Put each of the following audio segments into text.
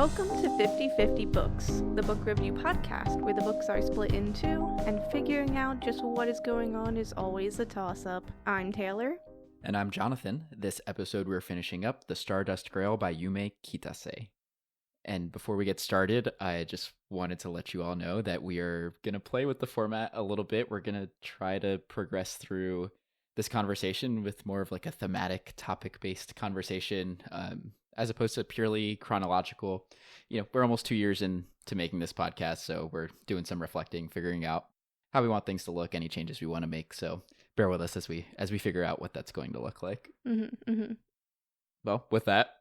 Welcome to 50/50 Books, the book review podcast where the books are split in two, and figuring out just what is going on is always a toss-up. I'm Taylor. And I'm Jonathan. This episode we're finishing up The Stardust Grail by Yume Kitasei. And before we get started, I just wanted to let you all know that we are going to play with the format a little bit. We're going to try to progress through this conversation with more of like a thematic, topic-based conversation, as opposed to purely chronological. You know, we're almost 2 years into making this podcast, so we're doing some reflecting, figuring out how we want things to look, any changes we want to make. So bear with us as we figure out what that's going to look like. Well, with that,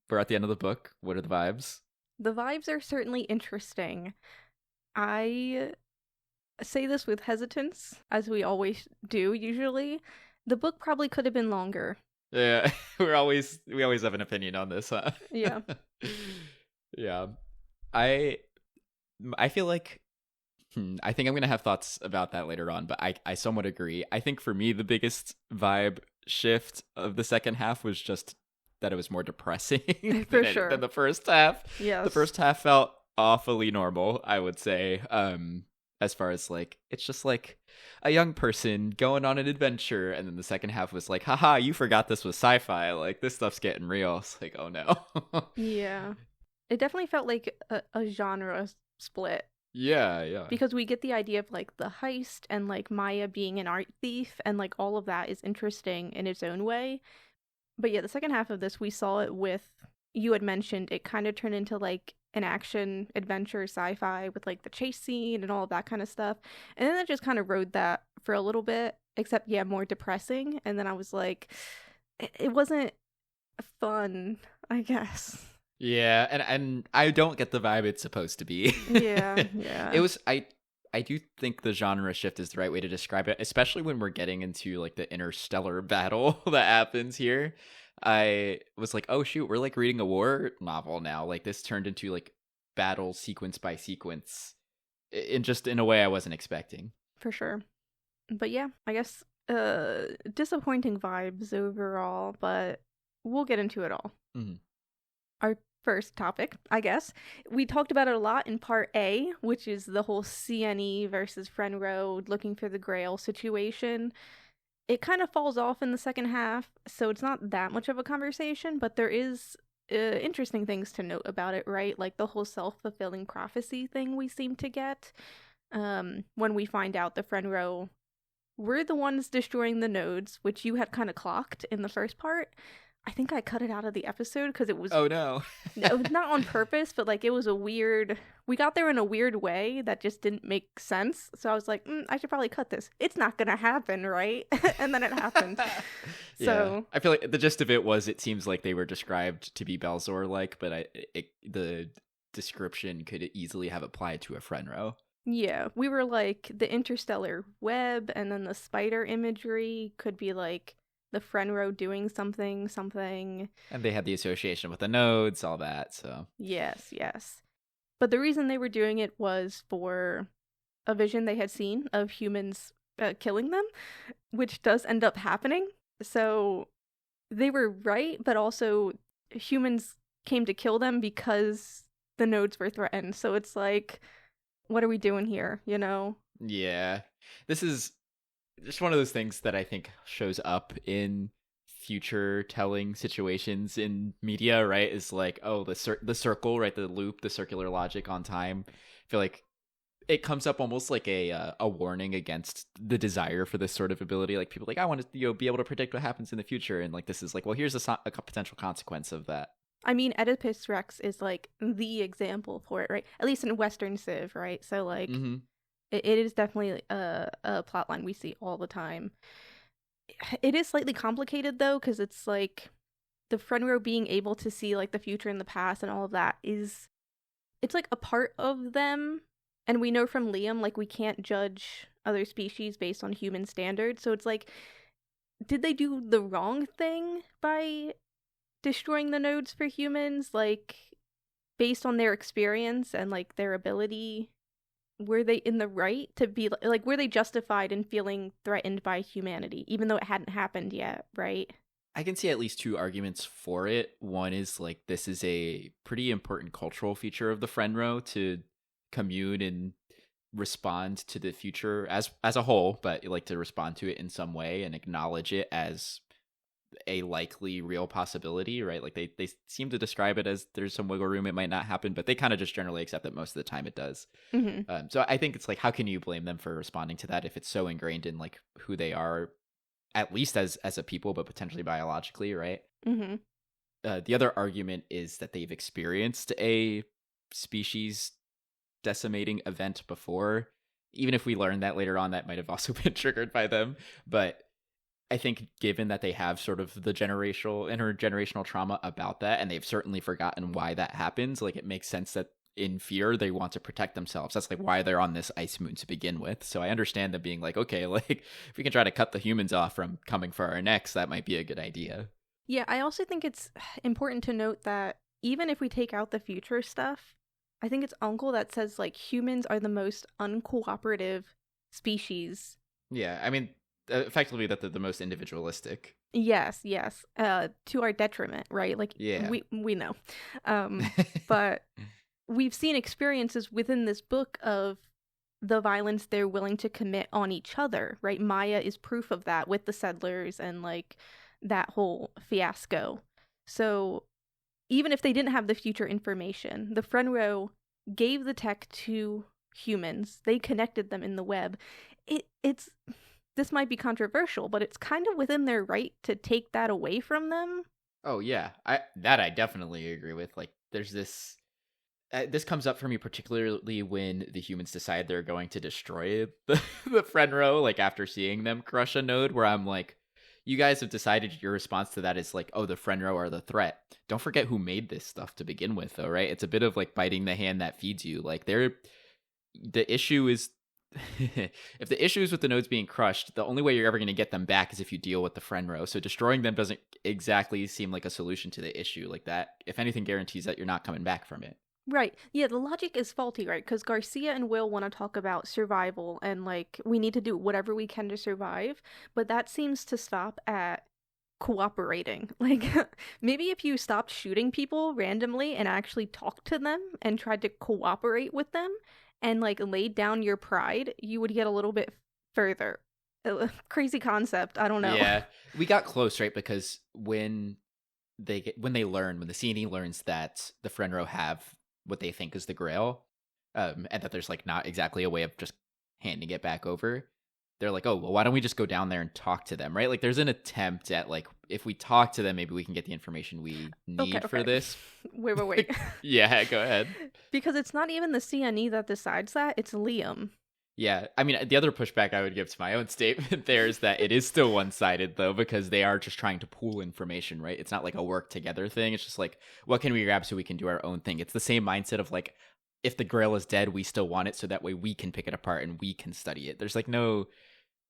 we're at the end of the book. What are the vibes? The vibes are certainly interesting. I say this with hesitance, as we always do usually. The book probably could have been longer. Yeah, we always have an opinion on this, huh? Yeah. Yeah. I feel like I think I'm going to have thoughts about that later on, but I somewhat agree. I think for me, the biggest vibe shift of the second half was just that it was more depressing For sure. than the first half. Yes. The first half felt awfully normal, I would say, as far as like, it's just like a young person going on an adventure. And then the second half was like, haha, you forgot this was sci-fi. Like, this stuff's getting real. It's like, oh no. Yeah. It definitely felt like a genre split. Yeah. Because we get the idea of like the heist and like Maya being an art thief, and like all of that is interesting in its own way. But yeah, the second half of this, we saw it with, you had mentioned, it kind of turned into like an action adventure sci-fi with like the chase scene and all of that kind of stuff. And then it just kind of rode that for a little bit, except yeah, more depressing. And then I was like, it wasn't fun, I guess. Yeah, and I don't get the vibe it's supposed to be. Yeah. It was, I do think the genre shift is the right way to describe it, especially when we're getting into like the interstellar battle that happens here. I was like, oh shoot, we're like reading a war novel now. Like this turned into like battle sequence by sequence in a way I wasn't expecting. For sure. But yeah, I guess disappointing vibes overall, but we'll get into it all. Mm-hmm. Our first topic, I guess. We talked about it a lot in part A, which is the whole CNE versus Frenro looking for the Grail situation. It kind of falls off in the second half, so it's not that much of a conversation, but there is interesting things to note about it, right? Like the whole self-fulfilling prophecy thing we seem to get when we find out the Frenro were the ones destroying the nodes, which you had kind of clocked in the first part. I think I cut it out of the episode because it was... Oh, no. It was not on purpose, but like it was a weird... We got there in a weird way that just didn't make sense. So I was like, I should probably cut this. It's not going to happen, right? And then it happened. So I feel like the gist of it was it seems like they were described to be Belzor-like, but the description could easily have applied to a Frenro. Yeah, we were like the interstellar web, and then the spider imagery could be like the Frenro doing something. And they had the association with the nodes, all that, so. Yes. But the reason they were doing it was for a vision they had seen of humans killing them, which does end up happening. So they were right, but also humans came to kill them because the nodes were threatened. So it's like, what are we doing here, you know? Yeah. This is just one of those things that I think shows up in future telling situations in media, right? Is like, oh, the circle, right? The loop, the circular logic on time. I feel like it comes up almost like a warning against the desire for this sort of ability. Like people like, I want to be able to predict what happens in the future, and like this is like, well, here's a potential consequence of that. I mean, Oedipus Rex is like the example for it, right? At least in Western Civ, right? So like. Mm-hmm. It is definitely a plotline we see all the time. It is slightly complicated, though, because it's like the Frenro being able to see like the future and the past and all of that it's like a part of them. And we know from Liam, like, we can't judge other species based on human standards. So it's like, did they do the wrong thing by destroying the nodes for humans? Like, based on their experience and like their ability... Were they in the right to be, like, were they justified in feeling threatened by humanity, even though it hadn't happened yet, right? I can see at least two arguments for it. One is like this is a pretty important cultural feature of the Frenro to commune and respond to the future as a whole, but like to respond to it in some way and acknowledge it as a likely real possibility, right? Like they seem to describe it as there's some wiggle room, it might not happen, but they kind of just generally accept that most of the time it does. So I think it's like, how can you blame them for responding to that if it's so ingrained in like who they are, at least as a people, but potentially biologically, right? The other argument is that they've experienced a species decimating event before. Even if we learn that later on, that might have also been triggered by them. But I think given that they have sort of the intergenerational trauma about that, and they've certainly forgotten why that happens, like it makes sense that in fear they want to protect themselves. That's like why they're on this ice moon to begin with. So I understand them being like, okay, like if we can try to cut the humans off from coming for our necks, that might be a good idea. Yeah, I also think it's important to note that even if we take out the future stuff, I think it's Uncle that says like humans are the most uncooperative species. Yeah, I mean, effectively that they're the most individualistic. Yes, to our detriment, right? Like, yeah, we know. But we've seen experiences within this book of the violence they're willing to commit on each other, right? Maya is proof of that with the settlers and like that whole fiasco. So even if they didn't have the future information, the Frenro gave the tech to humans. They connected them in the web. It's this might be controversial, but it's kind of within their right to take that away from them. Oh yeah, I definitely agree with. Like, there's this. This comes up for me particularly when the humans decide they're going to destroy the Frenro, like after seeing them crush a node, where I'm like, you guys have decided your response to that is like, oh, the Frenro are the threat. Don't forget who made this stuff to begin with, though, right? It's a bit of like biting the hand that feeds you. Like, the issue is, if the issue is with the nodes being crushed, the only way you're ever going to get them back is if you deal with the Frenro. So destroying them doesn't exactly seem like a solution to the issue. Like that, if anything, guarantees that you're not coming back from it. Right. Yeah, the logic is faulty, right? Because Garcia and Will want to talk about survival and, like, we need to do whatever we can to survive, but that seems to stop at cooperating. Like, maybe if you stopped shooting people randomly and actually talked to them and tried to cooperate with them and, like, laid down your pride, you would get a little bit further. Crazy concept. I don't know. Yeah. We got close, right? Because when the CNE learns that the Frenro have what they think is the Grail, and that there's like not exactly a way of just handing it back over, they're like, oh, well, why don't we just go down there and talk to them, right? Like there's an attempt at like, if we talk to them, maybe we can get the information we need for this. Wait. Yeah, go ahead. Because it's not even the CNE that decides that, it's Liam. Yeah, I mean, the other pushback I would give to my own statement there is that it is still one-sided, though, because they are just trying to pool information, right? It's not like a work-together thing. It's just like, what can we grab so we can do our own thing? It's the same mindset of like, if the Grail is dead, we still want it, so that way we can pick it apart and we can study it. There's like no...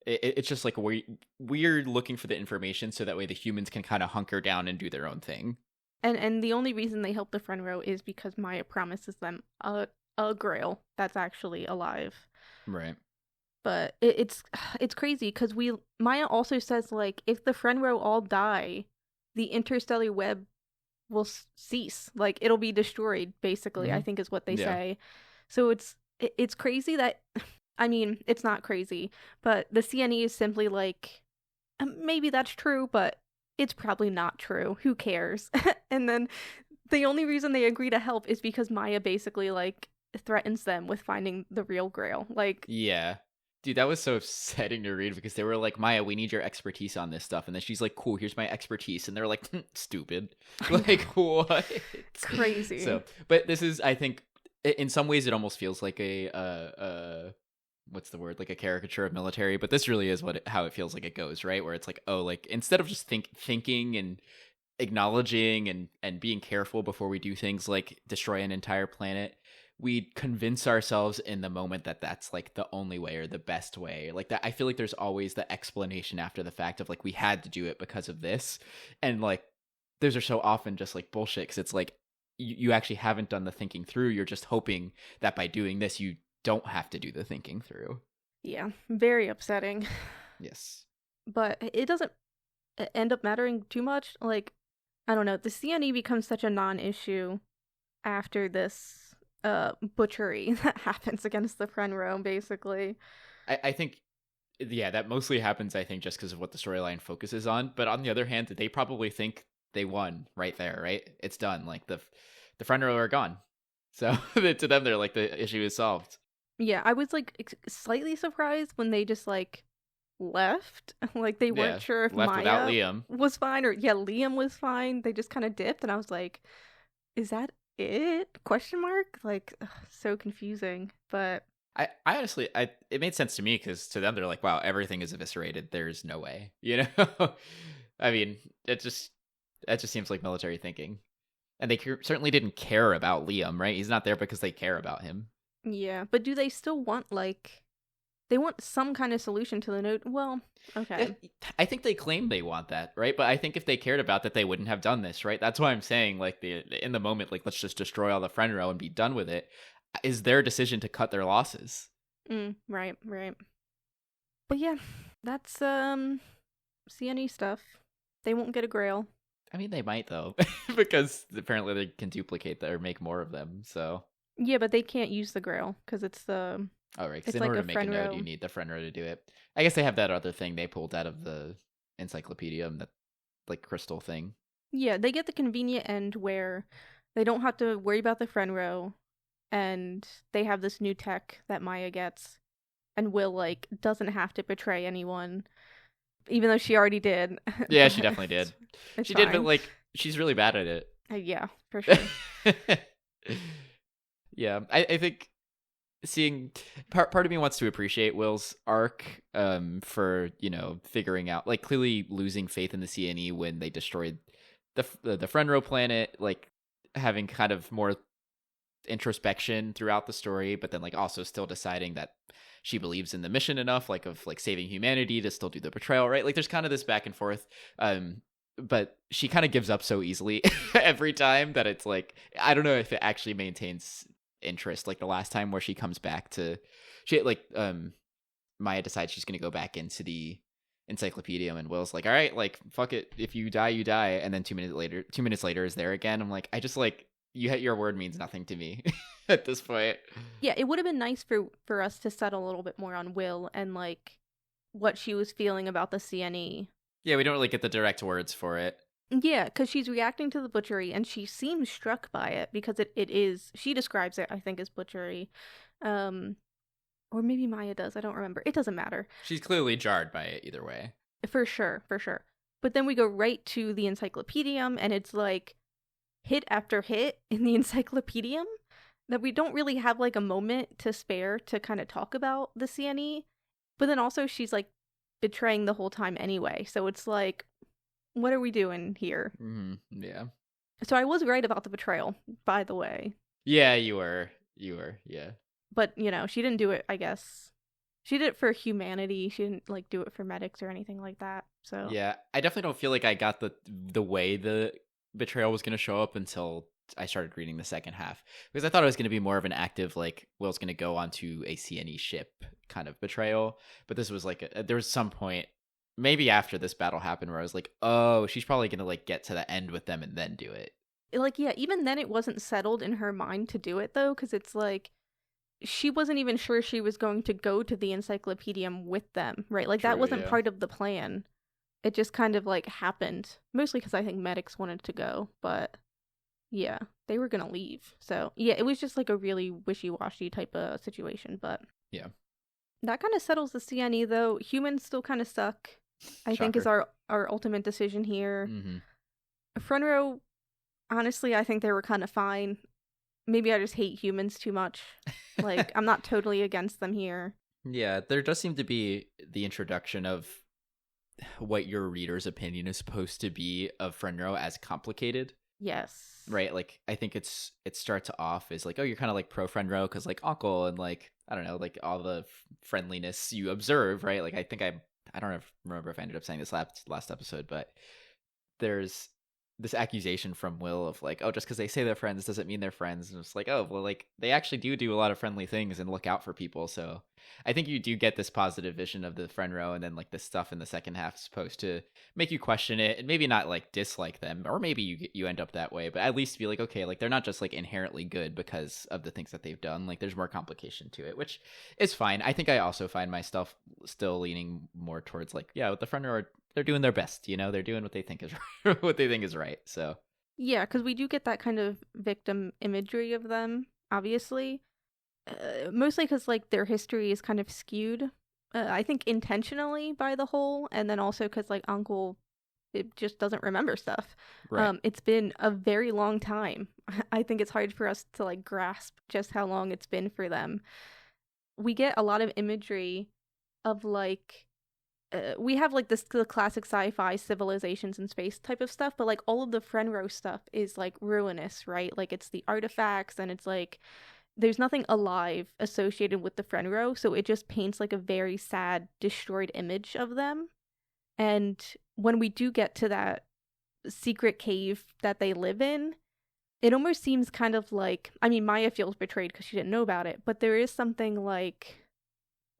It's just like we're looking for the information so that way the humans can kind of hunker down and do their own thing. And the only reason they help the Frenro is because Maya promises them a Grail that's actually alive. Right. But it's crazy because Maya also says like if the Frenro all die, the interstellar web will cease. Like it'll be destroyed. Basically, I think is what they say. So it's crazy that I mean it's not crazy, but the CNE is simply like maybe that's true, but it's probably not true. Who cares? And then the only reason they agree to help is because Maya basically like threatens them with finding the real Grail. Like, yeah, dude, that was so upsetting to read because they were like, Maya, we need your expertise on this stuff, and then she's like, cool, here's my expertise, and they're like, stupid. Like, what? Crazy. So, but this is, I think, in some ways, it almost feels like a what's the word, like a caricature of military, but this really is how it feels like it goes, right? Where it's like, oh, like instead of just thinking and acknowledging and being careful before we do things like destroy an entire planet, we convince ourselves in the moment that that's like the only way or the best way. Like that, I feel like there's always the explanation after the fact of like, we had to do it because of this. And like, those are so often just like bullshit. Cause it's like, you actually haven't done the thinking through. You're just hoping that by doing this, you don't have to do the thinking through. Yeah. Very upsetting. Yes. But it doesn't end up mattering too much. Like, I don't know, the CNE becomes such a non-issue after this butchery that happens against the Frenro, basically. I think, yeah, that mostly happens, I think, just because of what the storyline focuses on. But on the other hand, they probably think they won right there, right? It's done. Like, the front row are gone. So to them, they're like, the issue is solved. Yeah, I was like slightly surprised when they just like left. Like they weren't sure if left Maya without Liam was fine or Liam was fine. They just kind of dipped, and I was like, "Is that it?" Question mark. Like, ugh, so confusing. But I honestly, it made sense to me because to them, they're like, wow, everything is eviscerated. There's no way, you know? I mean, that just seems like military thinking. And they certainly didn't care about Liam, right? He's not there because they care about him. yeah, but do they still want like they want some kind of solution to the note? Well, okay. I think they claim they want that, right? But I think if they cared about that, they wouldn't have done this, right? That's why I'm saying, like, in the moment, like, let's just destroy all the friend row and be done with it, is their decision to cut their losses. Right. But yeah, that's CNE stuff. They won't get a grail. I mean, they might though, because apparently they can duplicate that or make more of them. So yeah, but they can't use the grail because it's the. Oh right, because in order to make a node, you need the friend row to do it. I guess they have that other thing they pulled out of the encyclopedia, that like crystal thing. Yeah, they get the convenient end where they don't have to worry about the friend row, and they have this new tech that Maya gets, and Will like doesn't have to betray anyone, even though she already did. Yeah, she definitely did. She did, but like she's really bad at it. Yeah, for sure. Yeah, I think seeing part of me wants to appreciate Will's arc for, you know, figuring out, like, clearly losing faith in the CNE when they destroyed the Frenro planet, like having kind of more introspection throughout the story, but then like also still deciding that she believes in the mission enough, like of like saving humanity, to still do the betrayal, right? Like there's kind of this back and forth, but she kind of gives up so easily every time that it's like, I don't know if it actually maintains interest. Like the last time where she comes back to, she like Maya decides she's gonna go back into the encyclopedia, and Will's like, all right, like fuck it, if you die you die, and then 2 minutes later is there again. I'm like, I just like, your word means nothing to me at this point. Yeah, it would have been nice for us to settle a little bit more on Will and like what she was feeling about the CNE. Yeah, we don't really get the direct words for it. Yeah, because she's reacting to the butchery, and she seems struck by it because it is. She describes it, I think, as butchery, or maybe Maya does. I don't remember. It doesn't matter. She's clearly jarred by it either way. For sure. But then we go right to the encyclopedium, and it's like hit after hit in the encyclopedium that we don't really have like a moment to spare to kind of talk about the CNE. But then also she's like betraying the whole time anyway. So it's like, what are we doing here? Mm-hmm. Yeah. So I was right about the betrayal, by the way. Yeah, you were. Yeah. But, you know, she didn't do it, I guess. She did it for humanity. She didn't like do it for medics or anything like that. So yeah, I definitely don't feel like I got the way the betrayal was going to show up until I started reading the second half, because I thought it was going to be more of an active, like, Will's going to go onto a CNE ship kind of betrayal. But this was like there was some point maybe after this battle happened where I was like, oh, she's probably going to like get to the end with them and then do it. Like, yeah, even then it wasn't settled in her mind to do it though, because it's like she wasn't even sure she was going to go to the encyclopedium with them, right? Like that wasn't part of the plan. It just kind of like happened, mostly because I think medics wanted to go, but yeah, they were gonna leave. So yeah, it was just like a really wishy-washy type of situation. But yeah, that kind of settles the CNE though. Humans still kind of suck, I think, is our ultimate decision here. Mm-hmm. Front row, honestly, I think they were kind of fine. Maybe I just hate humans too much. Like, I'm not totally against them here. Yeah, there does seem to be the introduction of what your reader's opinion is supposed to be of friend row as complicated. Yes. Right, like, I think it starts off as like, oh, you're kind of like pro friend row because like uncle and like, I don't know, like all the friendliness you observe, right? Like, I think I don't remember if I ended up saying this last episode, but there's this accusation from Will of like, oh, just because they say they're friends doesn't mean they're friends. And it's like, oh, well, like they actually do a lot of friendly things and look out for people. So I think you do get this positive vision of the friend row, and then like the stuff in the second half is supposed to make you question it and maybe not like dislike them, or maybe you end up that way, but at least be like, okay, like they're not just like inherently good because of the things that they've done. Like there's more complication to it, which is fine. I think I also find myself still leaning more towards like, yeah, with the friend row, they're doing their best, you know, they're doing what they think is what they think is right. So yeah, because we do get that kind of victim imagery of them, obviously, mostly because like their history is kind of skewed, I think intentionally by the whole, and then also because like Uncle, it just doesn't remember stuff. right. It's been a very long time. I think it's hard for us to like grasp just how long it's been for them. We get a lot of imagery of like we have like the classic sci-fi civilizations in space type of stuff, but like all of the Frenro stuff is like ruinous, right? Like it's the artifacts, and it's like there's nothing alive associated with the Frenro, so it just paints like a very sad, destroyed image of them. And when we do get to that secret cave that they live in, it almost seems kind of like, I mean, Maya feels betrayed because she didn't know about it, but there is something like,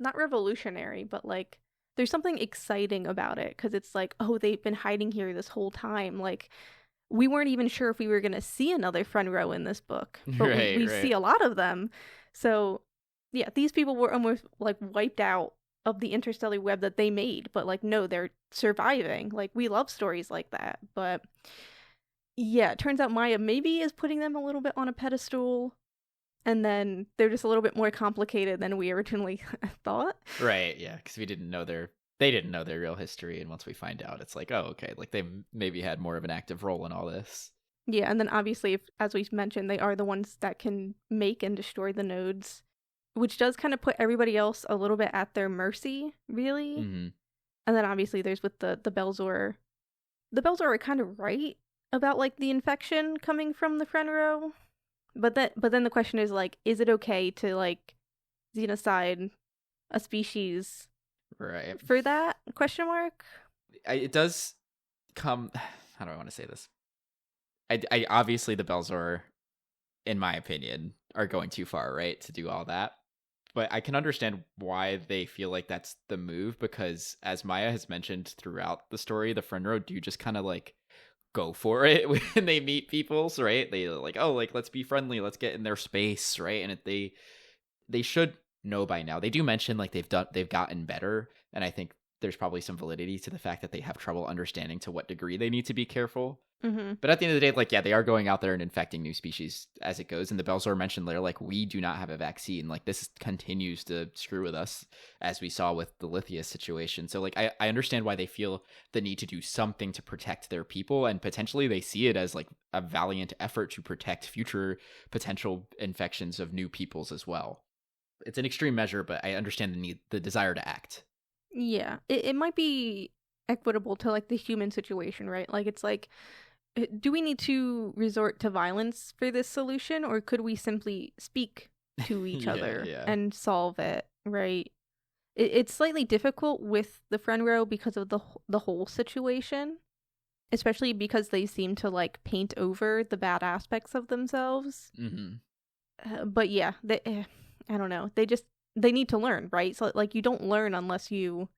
not revolutionary, but like there's something exciting about it, because it's like, oh, they've been hiding here this whole time. Like, we weren't even sure if we were going to see another front row in this book, but we see a lot of them. So, yeah, these people were almost like wiped out of the interstellar web that they made, but like, no, they're surviving. Like, we love stories like that. But yeah, it turns out Maya maybe is putting them a little bit on a pedestal, and then they're just a little bit more complicated than we originally thought. Right, yeah, because they didn't know their real history, and once we find out, it's like, oh, okay, like they maybe had more of an active role in all this. Yeah, and then obviously, as we mentioned, they are the ones that can make and destroy the nodes, which does kind of put everybody else a little bit at their mercy, really. Mm-hmm. And then obviously there's with the Belzor. The Belzor are kind of right about like the infection coming from the Frenro. But then the question is like, is it okay to like xenocide a species, right, for that question mark? It does come. How do I want to say this? I obviously the Belzor, in my opinion, are going too far, right, to do all that. But I can understand why they feel like that's the move, because as Maya has mentioned throughout the story, the Frenro do just kind of like go for it when they meet peoples, right? They like, oh, like let's be friendly, let's get in their space, right? And they should know by now. They do mention like they've gotten better, and I think there's probably some validity to the fact that they have trouble understanding to what degree they need to be careful. Mm-hmm. But at the end of the day, like, yeah, they are going out there and infecting new species as it goes. And the Belzor mentioned later, like, we do not have a vaccine. Like, this continues to screw with us, as we saw with the Lithia situation. So, like, I understand why they feel the need to do something to protect their people. And potentially they see it as, like, a valiant effort to protect future potential infections of new peoples as well. It's an extreme measure, but I understand the desire to act. Yeah, it might be equitable to like the human situation, right? Like, it's like, do we need to resort to violence for this solution, or could we simply speak to each other and solve it, right? It's slightly difficult with the Frenro because of the whole situation, especially because they seem to like paint over the bad aspects of themselves. Mm-hmm. But yeah, I don't know. They need to learn, right? So like, you don't learn unless you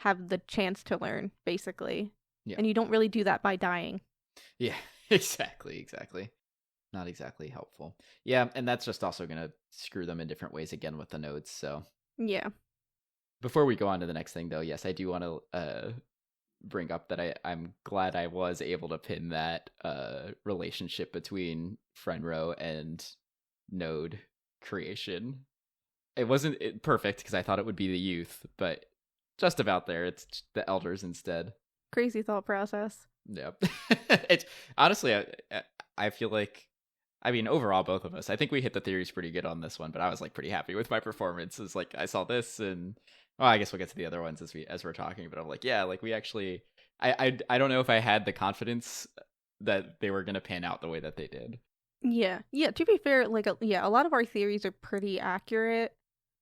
have the chance to learn, basically. Yeah. And you don't really do that by dying. Yeah, exactly. Not exactly helpful. Yeah, and that's just also going to screw them in different ways again with the nodes, so. Yeah. Before we go on to the next thing, though, yes, I do want to bring up that I'm glad I was able to pin that relationship between Frenro and node creation. It wasn't perfect, because I thought it would be the youth, but just about there. It's the elders instead. Crazy thought process. Yeah. It's honestly, I feel like, I mean, overall, both of us, I think we hit the theories pretty good on this one, but I was like pretty happy with my performance. It's like, I saw this, and well, I guess we'll get to the other ones as we're talking, but I'm like, yeah, like we actually, I don't know if I had the confidence that they were going to pan out the way that they did. Yeah. To be fair, like, a lot of our theories are pretty accurate,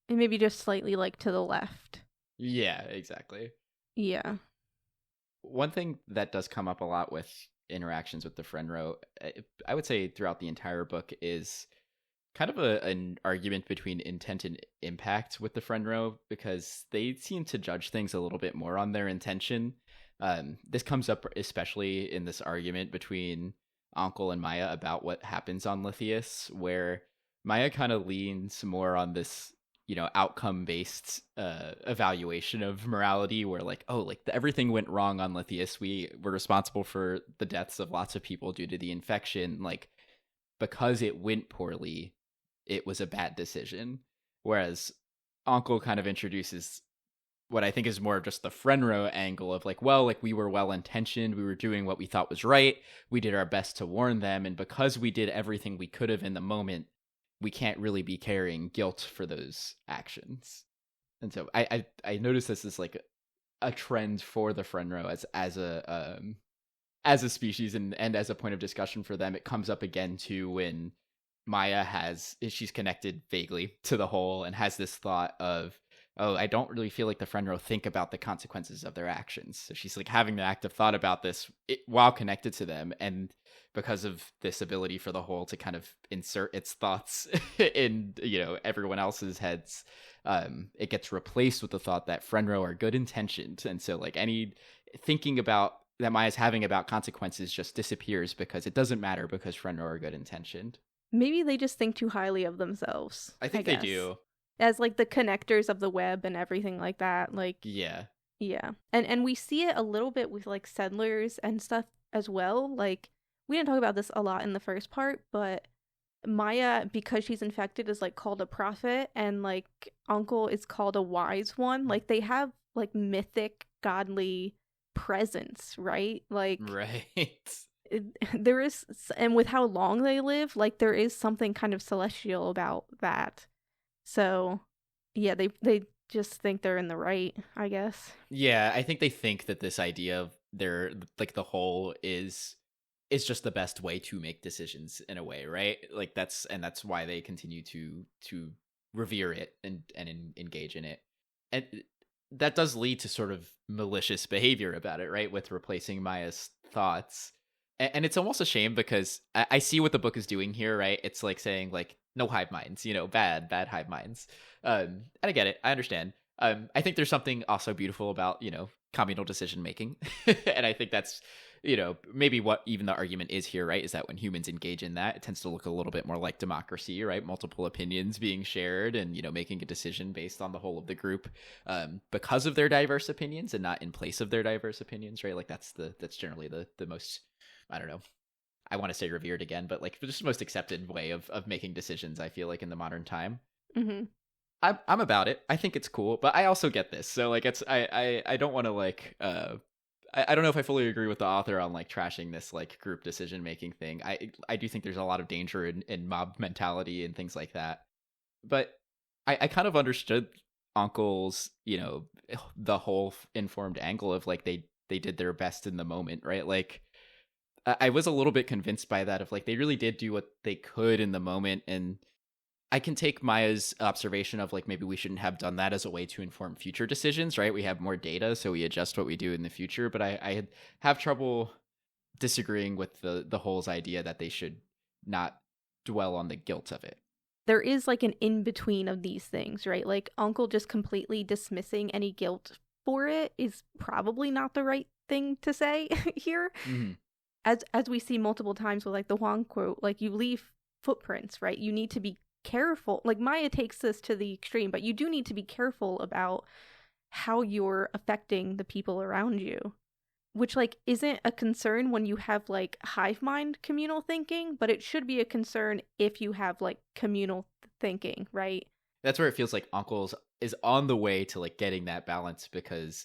and maybe just slightly like to the left. Yeah, exactly. Yeah. One thing that does come up a lot with interactions with the Frenro, I would say throughout the entire book, is kind of an argument between intent and impact with the Frenro, because they seem to judge things a little bit more on their intention. This comes up especially in this argument between Uncle and Maya about what happens on Lithius, where Maya kind of leans more on this, outcome based evaluation of morality, where like, oh, like everything went wrong on Lithius. We were responsible for the deaths of lots of people due to the infection. Like, because it went poorly, it was a bad decision. Whereas Uncle kind of introduces what I think is more of just the Frenro angle of like, well, like we were well intentioned, we were doing what we thought was right, we did our best to warn them, and because we did everything we could have in the moment, we can't really be carrying guilt for those actions. And so I noticed this as like a trend for the Frenro as a species and as a point of discussion for them. It comes up again too when Maya she's connected vaguely to the whole and has this thought of, oh, I don't really feel like the Frenro think about the consequences of their actions. So she's like having the active thought about this while connected to them. And because of this ability for the whole to kind of insert its thoughts in, everyone else's heads, it gets replaced with the thought that Frenro are good intentioned. And so like any thinking about that Maya's having about consequences just disappears because it doesn't matter because Frenro are good intentioned. Maybe they just think too highly of themselves. I think they do. As like the connectors of the web and everything like that. Like, yeah. And we see it a little bit with like settlers and stuff as well. Like, we didn't talk about this a lot in the first part, but Maya, because she's infected, is like called a prophet, and like Uncle is called a wise one. Like, they have like mythic godly presence, right? Like, right. There is, and with how long they live, like there is something kind of celestial about that. So yeah, they just think they're in the right, I guess. Yeah, I think they think that this idea of their like the whole is just the best way to make decisions in a way, right? Like that's why they continue to revere it and engage in it. And that does lead to sort of malicious behavior about it, right? With replacing Maya's thoughts. And it's almost a shame because I see what the book is doing here, right? It's like saying like, no hive minds, bad hive minds. And I get it. I understand. I think there's something also beautiful about, communal decision making. And I think that's, maybe what even the argument is here, right? Is that when humans engage in that, it tends to look a little bit more like democracy, right? Multiple opinions being shared and, making a decision based on the whole of the group because of their diverse opinions and not in place of their diverse opinions, right? Like that's generally the most, I don't know, I want to say revered again, but like just the most accepted way of making decisions, I feel like, in the modern time. Mm-hmm. I'm about it. I think it's cool, but I also get this. So like it's I don't want to like I don't know if I fully agree with the author on like trashing this like group decision making thing. I do think there's a lot of danger in mob mentality and things like that. But I kind of understood Uncle's, the whole informed angle of like they did their best in the moment, right? Like I was a little bit convinced by that of like they really did do what they could in the moment. And I can take Maya's observation of like maybe we shouldn't have done that as a way to inform future decisions, right? We have more data, so we adjust what we do in the future. But I have trouble disagreeing with the whole's idea that they should not dwell on the guilt of it. There is like an in-between of these things, right? Like Uncle just completely dismissing any guilt for it is probably not the right thing to say here. Mm-hmm. As we see multiple times with like the Huang quote, like you leave footprints, right? You need to be careful. Like Maya takes this to the extreme, but you do need to be careful about how you're affecting the people around you, which like isn't a concern when you have like hive mind communal thinking, but it should be a concern if you have like communal thinking, right? That's where it feels like Uncle's is on the way to like getting that balance, because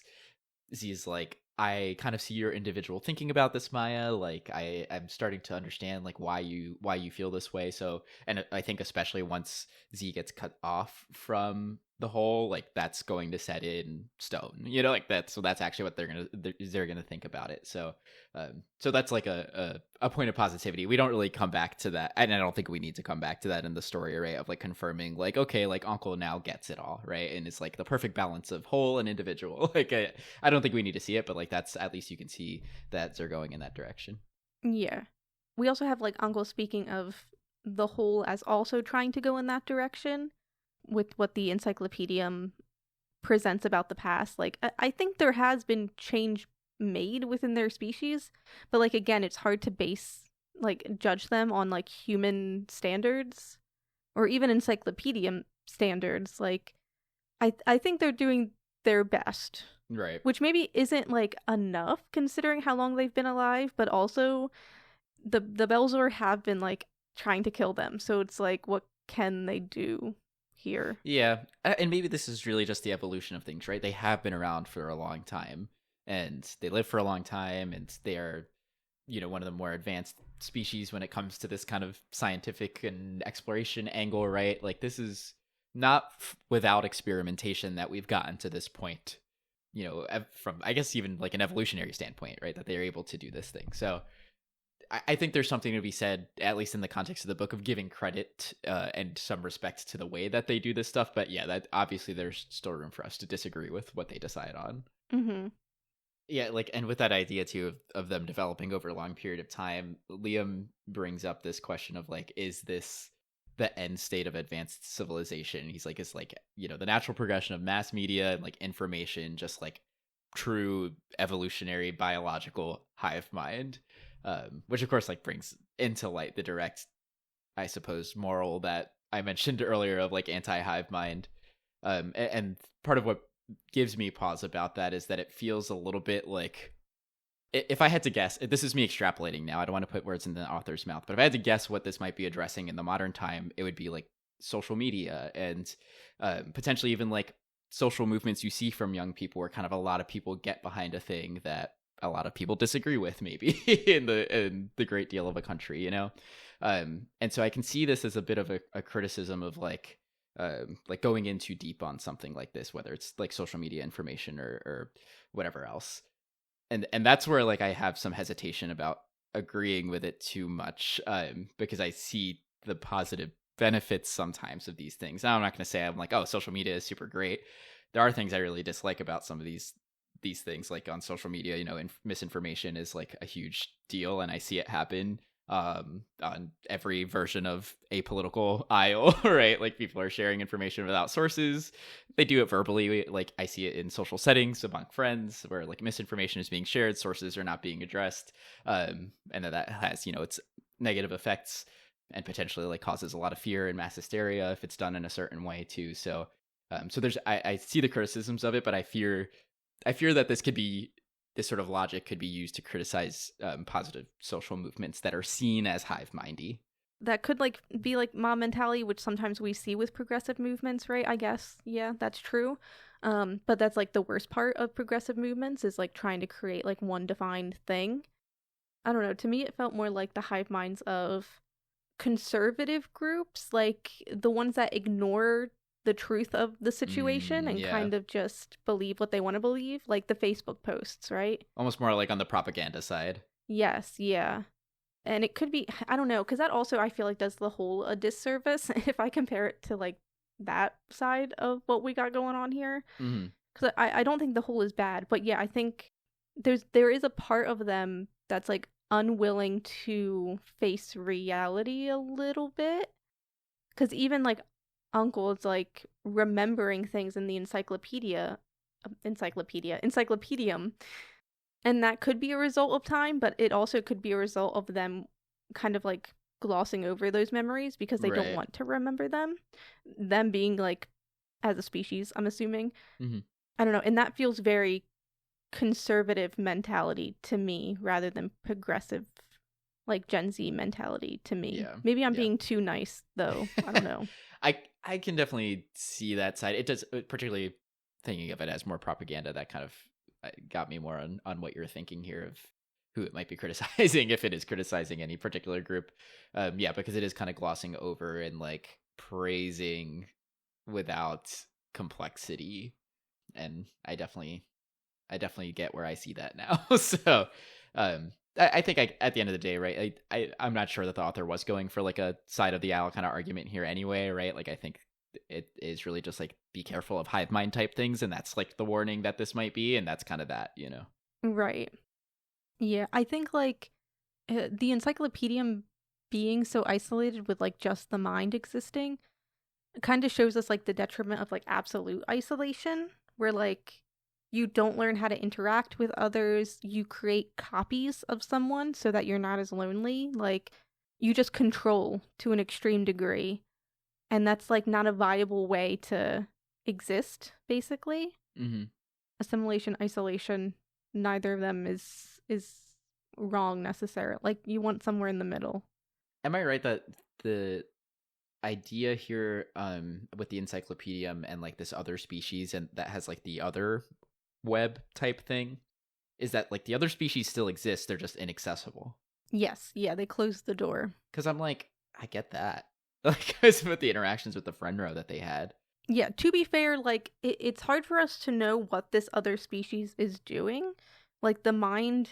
he's like, I kind of see your individual thinking about this, Maya. Like I'm starting to understand like why you feel this way. So, and I think especially once Z gets cut off from the whole, like that's going to set in stone, like that. So that's actually what they're gonna think about it. So, so that's like a point of positivity. We don't really come back to that, and I don't think we need to come back to that in the story, right? Of like confirming, like okay, like Uncle now gets it all, right? And it's like the perfect balance of whole and individual. Like I don't think we need to see it, but like that's at least you can see that they're going in that direction. Yeah. We also have like Uncle speaking of the whole as also trying to go in that direction with what the encyclopedium presents about the past. Like I think there has been change made within their species, but like again, it's hard to judge them on like human standards or even encyclopedium standards. Like I think they're doing their best. Right. Which maybe isn't like enough considering how long they've been alive, but also the Belzor have been like trying to kill them. So it's like, what can they do here? Yeah, and maybe this is really just the evolution of things, right? They have been around for a long time, and they live for a long time, and they are, one of the more advanced species when it comes to this kind of scientific and exploration angle, right? Like, this is not without experimentation that we've gotten to this point, from, I guess, even like an evolutionary standpoint, right? That they're able to do this thing. So I think there's something to be said, at least in the context of the book, of giving credit and some respect to the way that they do this stuff. But yeah, that obviously there's still room for us to disagree with what they decide on. Mm-hmm. Yeah, like, and with that idea too of them developing over a long period of time, Liam brings up this question of like, is this the end state of advanced civilization? He's like, it's like, the natural progression of mass media and like information, just like true evolutionary biological hive mind. Which of course like brings into light the direct, I suppose, moral that I mentioned earlier of like anti-hive mind. And part of what gives me pause about that is that it feels a little bit like, if I had to guess, this is me extrapolating now, I don't want to put words in the author's mouth, but if I had to guess what this might be addressing in the modern time, it would be like social media and potentially even like social movements you see from young people where kind of a lot of people get behind a thing that a lot of people disagree with, maybe in the great deal of a country, and so I can see this as a bit of a criticism of like going in too deep on something like this, whether it's like social media information or whatever else, and that's where like I have some hesitation about agreeing with it too much, because I see the positive benefits sometimes of these things. Now I'm not going to say I'm like, oh, social media is super great. There are things I really dislike about some of these things, like on social media, misinformation is like a huge deal, and I see it happen on every version of a political aisle, right? Like people are sharing information without sources. They do it verbally. Like I see it in social settings among friends where like misinformation is being shared, sources are not being addressed, and that has its negative effects and potentially like causes a lot of fear and mass hysteria if it's done in a certain way too. So there's I see the criticisms of it, but I fear that this sort of logic could be used to criticize positive social movements that are seen as hive-mindy. That could like be like mob mentality, which sometimes we see with progressive movements, right? I guess. Yeah, that's true. But that's like the worst part of progressive movements is like trying to create like one defined thing. I don't know. To me, it felt more like the hive minds of conservative groups, like the ones that ignore the truth of the situation and kind of just believe what they want to believe, like the Facebook posts, right? Almost more like on the propaganda side. Yes, yeah. And it could be, I don't know, because that also I feel like does the whole a disservice if I compare it to like that side of what we got going on here. Because I don't think the whole is bad, but yeah, I think there is a part of them that's like unwilling to face reality a little bit. Because even like Uncle is like remembering things in the encyclopedium, and that could be a result of time, but it also could be a result of them kind of like glossing over those memories because they don't want to remember them being like as a species, I'm assuming. I don't know, and that feels very conservative mentality to me rather than progressive like Gen Z mentality to me. Maybe I'm being too nice though. I don't know. I can definitely see that side. It does, particularly thinking of it as more propaganda, that kind of got me more on what you're thinking here of who it might be criticizing, if it is criticizing any particular group. Because it is kind of glossing over and like praising without complexity. And I definitely get where I see that now. So I think at the end of the day, right, I'm not sure that the author was going for like a side of the owl kind of argument here anyway, right? Like I think it is really just like be careful of hive mind type things, and that's like the warning that this might be, and that's kind of that, Right. Yeah, I think like the encyclopedium being so isolated with like just the mind existing kind of shows us like the detriment of like absolute isolation, where like you don't learn how to interact with others, you create copies of someone so that you're not as lonely, like you just control to an extreme degree, and that's like not a viable way to exist, basically. Assimilation, isolation, neither of them is wrong necessarily. Like you want somewhere in the middle. Am I right that the idea here with the encyclopedium and like this other species and that has like the other web type thing is that like the other species still exists, they're just inaccessible? Yes, yeah, they closed the door. Because I'm like, I get that. Like, because with the interactions with the friend row that they had. Yeah, to be fair, like, it's hard for us to know what this other species is doing. Like, the mind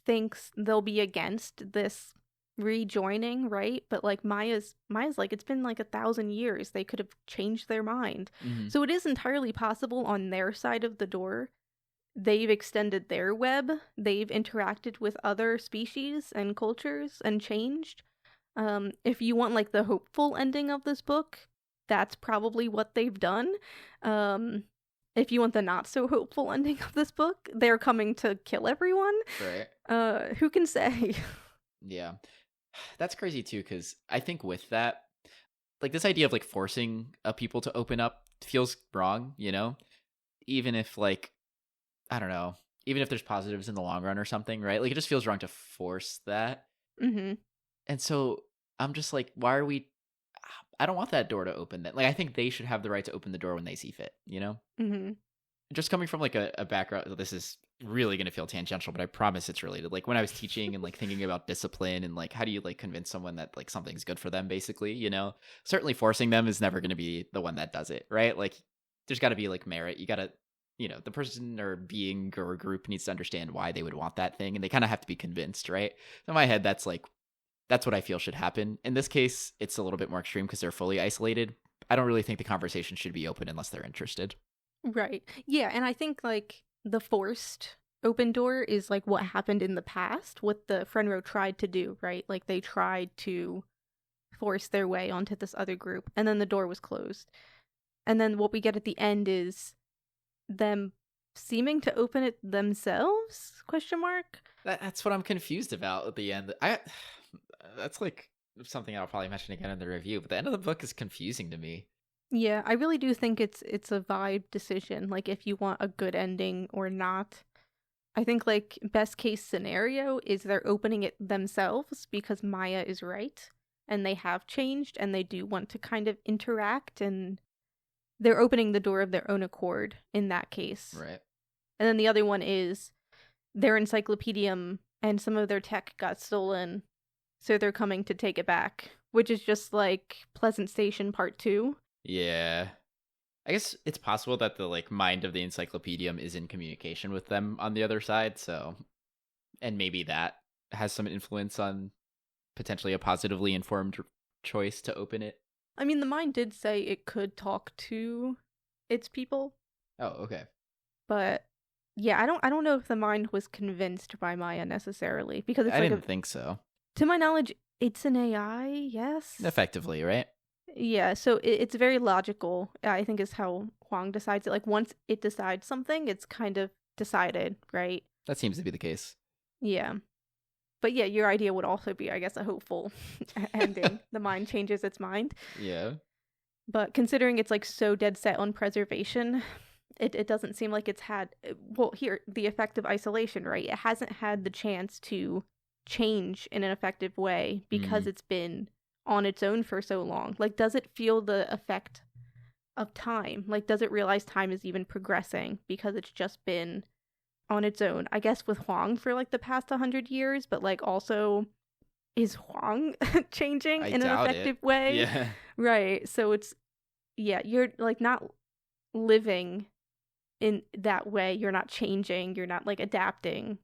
thinks they'll be against this rejoining, right? But, like, Maya's like, it's been, like, 1,000 years. They could have changed their mind. So it is entirely possible on their side of the door. They've extended their web. They've interacted with other species and cultures and changed. If you want, like, the hopeful ending of this book, that's probably what they've done. If you want the not so hopeful ending of this book, they're coming to kill everyone. Right. Who can say? Yeah. That's crazy too, because I think with that, like this idea of like forcing people to open up feels wrong, you know? Even if like, I don't know, even if there's positives in the long run or something, right? Like it just feels wrong to force that. And so I'm just like, why are we... I don't want that door to open. That, like, I think they should have the right to open the door when they see fit, you know? Just coming from like a background, this is really going to feel tangential, but I promise it's related. Like when I was teaching and like thinking about discipline and like how do you like convince someone that like something's good for them, basically, you know? Certainly forcing them is never going to be the one that does it, right? Like there's got to be like merit. You got to, you know, the person or being or group needs to understand why they would want that thing, and they kind of have to be convinced, right? In my head, that's what I feel should happen. In this case, it's a little bit more extreme because they're fully isolated. I don't really think the conversation should be open unless they're interested. Right. Yeah, and I think like the forced open door is like what happened in the past, what the Frenro tried to do, right? Like they tried to force their way onto this other group, and then the door was closed. And then what we get at the end is them seeming to open it themselves? ? That's what I'm confused about at the end. That's like something I'll probably mention again in the review, but the end of the book is confusing to me. Yeah, I really do think it's a vibe decision, like if you want a good ending or not. I think like best case scenario is they're opening it themselves because Maya is right and they have changed and they do want to kind of interact, and they're opening the door of their own accord in that case. Right. And then the other one is their encyclopedium and some of their tech got stolen, so they're coming to take it back, which is just like Pleasant Station Part 2. Yeah. I guess it's possible that the like mind of the encyclopedium is in communication with them on the other side, so, and maybe that has some influence on potentially a positively informed choice to open it. I mean, the mind did say it could talk to its people. Oh, okay. But yeah, I don't know if the mind was convinced by Maya necessarily, because it's I like didn't think so. To my knowledge, it's an AI, yes? Effectively, right? Yeah, so it's very logical, I think, is how Huang decides it. Like, once it decides something, it's kind of decided, right? That seems to be the case. Yeah. But yeah, your idea would also be, I guess, a hopeful ending. The mind changes its mind. Yeah. But considering it's, like, so dead set on preservation, it doesn't seem like it's had... Well, here, the effect of isolation, right? It hasn't had the chance to change in an effective way because it's been on its own for so long. Like, does it feel the effect of time? Like, does it realize time is even progressing because it's just been on its own? I guess with Huang for like the past 100 years, but like also, is Huang changing in an effective way? Yeah. Right. So it's, yeah, you're like not living in that way. You're not changing. You're not like adapting.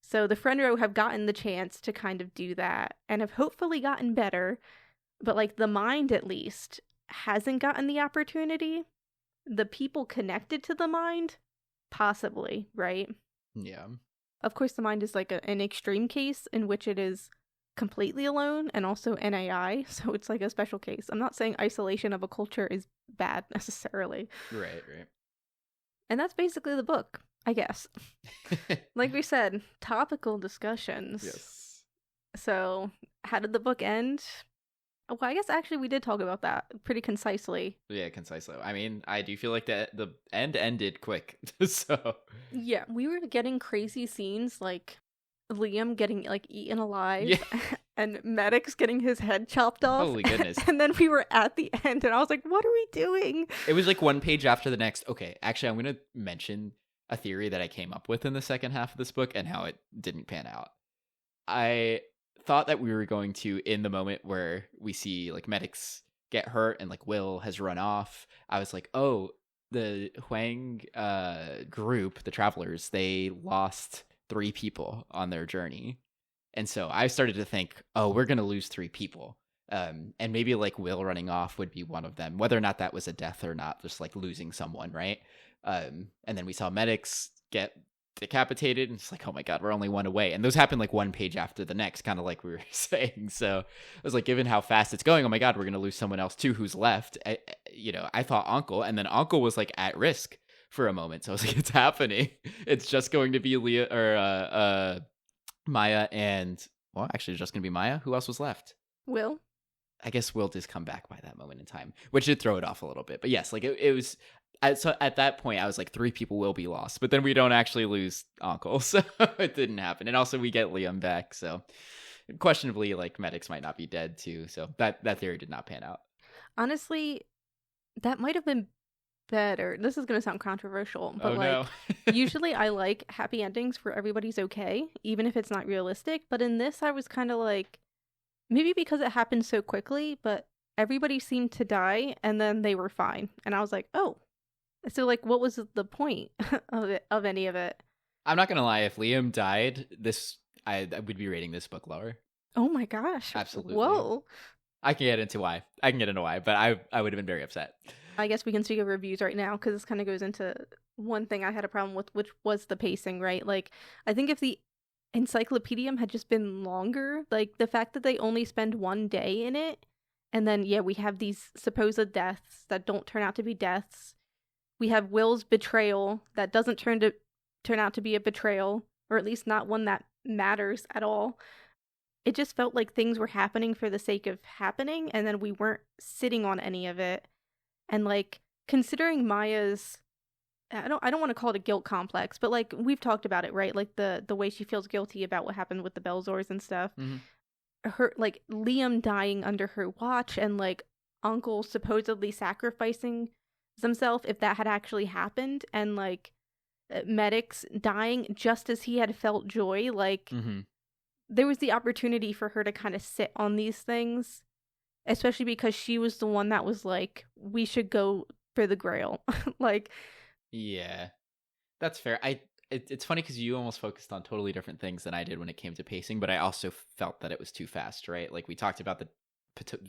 So the Frenro have gotten the chance to kind of do that and have hopefully gotten better, but like the mind at least hasn't gotten the opportunity. The people connected to the mind, possibly, right? Yeah. of course, the mind is like an extreme case in which it is completely alone and also NAI, so it's like a special case. I'm not saying isolation of a culture is bad necessarily. Right. And that's basically the book, I guess. Like we said, topical discussions. Yes. So, how did the book end? Well, I guess actually we did talk about that pretty concisely. Yeah, concisely. I mean, I do feel like the end ended quick. So yeah, we were getting crazy scenes like Liam getting like eaten alive and Maddox getting his head chopped off. Holy goodness. And then we were at the end and I was like, what are we doing? It was like one page after the next. Okay, actually, I'm going to mention a theory that I came up with in the second half of this book and how it didn't pan out. I thought that we were going to, in the moment where we see like Maddox get hurt and like Will has run off, I was like, oh, the Huang group, the travelers, they lost 3 people on their journey. And so I started to think, oh, we're going to lose 3 people. And maybe like Will running off would be one of them, whether or not that was a death or not, just like losing someone, right? And then we saw Maddox get decapitated, and it's like, oh my god, we're only one away. And those happen like one page after the next, kind of like we were saying. So I was like, given how fast it's going, oh my god, we're going to lose someone else too who's left. I thought Uncle, and then Uncle was like at risk for a moment. So I was like, it's happening. It's just going to be Leah or Maya and, well, actually, it's just going to be Maya. Who else was left? Will. I guess Will does come back by that moment in time, which did throw it off a little bit. But yes, like it was. So at that point, I was like, 3 people will be lost, but then we don't actually lose Uncle, so it didn't happen. And also, we get Liam back, so questionably, like Maddox might not be dead too. So that theory did not pan out. Honestly, that might have been better. This is going to sound controversial, but no. Usually I like happy endings where everybody's okay, even if it's not realistic. But in this, I was kind of like, maybe because it happened so quickly, but everybody seemed to die and then they were fine, and I was like, oh. So, like, what was the point of any of it? I'm not gonna lie. If Liam died, I would be rating this book lower. Oh my gosh! Absolutely. Whoa. I can get into why. But I would have been very upset. I guess we can speak of reviews right now because this kind of goes into one thing I had a problem with, which was the pacing. Right? Like, I think if the encyclopedium had just been longer, like the fact that they only spend 1 day in it, and then we have these supposed deaths that don't turn out to be deaths. We have Will's betrayal that doesn't turn out to be a betrayal, or at least not one that matters at all. It just felt like things were happening for the sake of happening, and then we weren't sitting on any of it. And like, considering Maya's, I don't want to call it a guilt complex, but like we've talked about it, right? Like the way she feels guilty about what happened with the Belzors and stuff. Mm-hmm. Her, like, Liam dying under her watch, and like Uncle supposedly sacrificing himself if that had actually happened, and like Maddox dying just as he had felt joy, like there was the opportunity for her to kind of sit on these things, especially because she was the one that was like, we should go for the Grail. Like, yeah, that's fair. It's funny because you almost focused on totally different things than I did when it came to pacing, but I also felt that it was too fast, right? Like we talked about the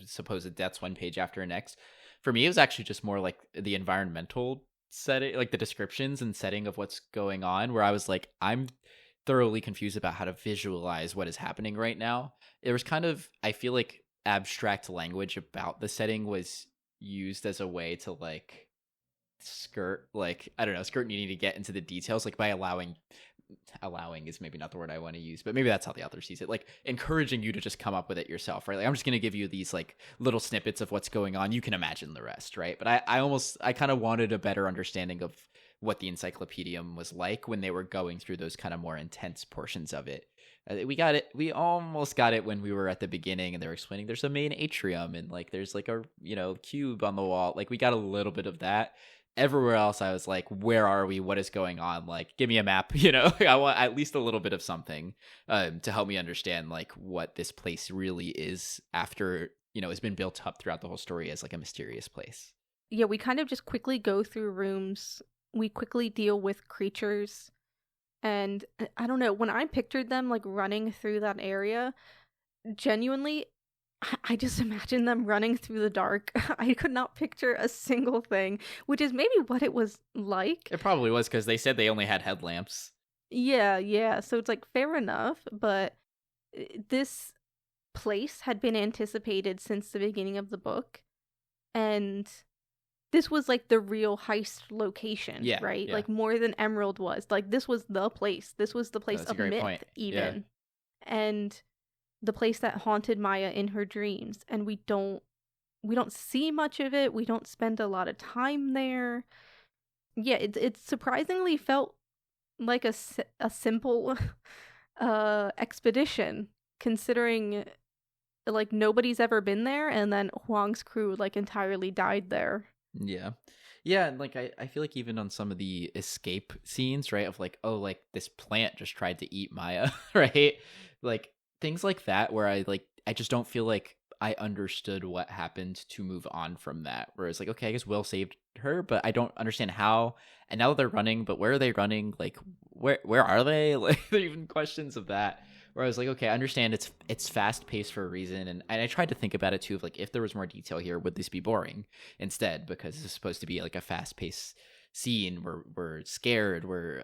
supposed deaths 1 page after the next. For me, it was actually just more like the environmental setting, like the descriptions and setting of what's going on, where I was like, I'm thoroughly confused about how to visualize what is happening right now. There was kind of, I feel like, abstract language about the setting was used as a way to like skirt needing to get into the details, like by allowing is maybe not the word I want to use, but maybe that's how the author sees it, like encouraging you to just come up with it yourself, right? Like, I'm just going to give you these like little snippets of what's going on, you can imagine the rest, right? But I kind of wanted a better understanding of what the encyclopedium was like when they were going through those kind of more intense portions of it. We almost got it when we were at the beginning and they were explaining there's a main atrium and like there's like a cube on the wall. Like we got a little bit of that. Everywhere else, I was like, where are we? What is going on? Like, give me a map, I want at least a little bit of something to help me understand, like, what this place really is after, it's been built up throughout the whole story as, like, a mysterious place. Yeah, we kind of just quickly go through rooms. We quickly deal with creatures. And, I don't know, when I pictured them, like, running through that area, genuinely, I just imagine them running through the dark. I could not picture a single thing, which is maybe what it was like. It probably was because they said they only had headlamps. Yeah. So it's like fair enough, but this place had been anticipated since the beginning of the book, and this was like the real heist location, right? Yeah. Like more than Emerald was. Like this was the place. This was the place That's of a great myth, point. even. And the place that haunted Maya in her dreams. And we don't see much of it. We don't spend a lot of time there. Yeah, it surprisingly felt like a simple expedition, considering like nobody's ever been there, and then Huang's crew like entirely died there. Yeah, and like I feel like even on some of the escape scenes, right, of like, oh, like this plant just tried to eat Maya, right? Like things like that where I just don't feel like I understood what happened to move on from that. Whereas like, okay, I guess Will saved her, but I don't understand how. And now they're running, but where are they running? Like where are they? Like there are even questions of that. Where I was like, okay, I understand it's fast paced for a reason, and I tried to think about it too, of like if there was more detail here, would this be boring instead? Because it's supposed to be like a fast paced scene. We're scared. We're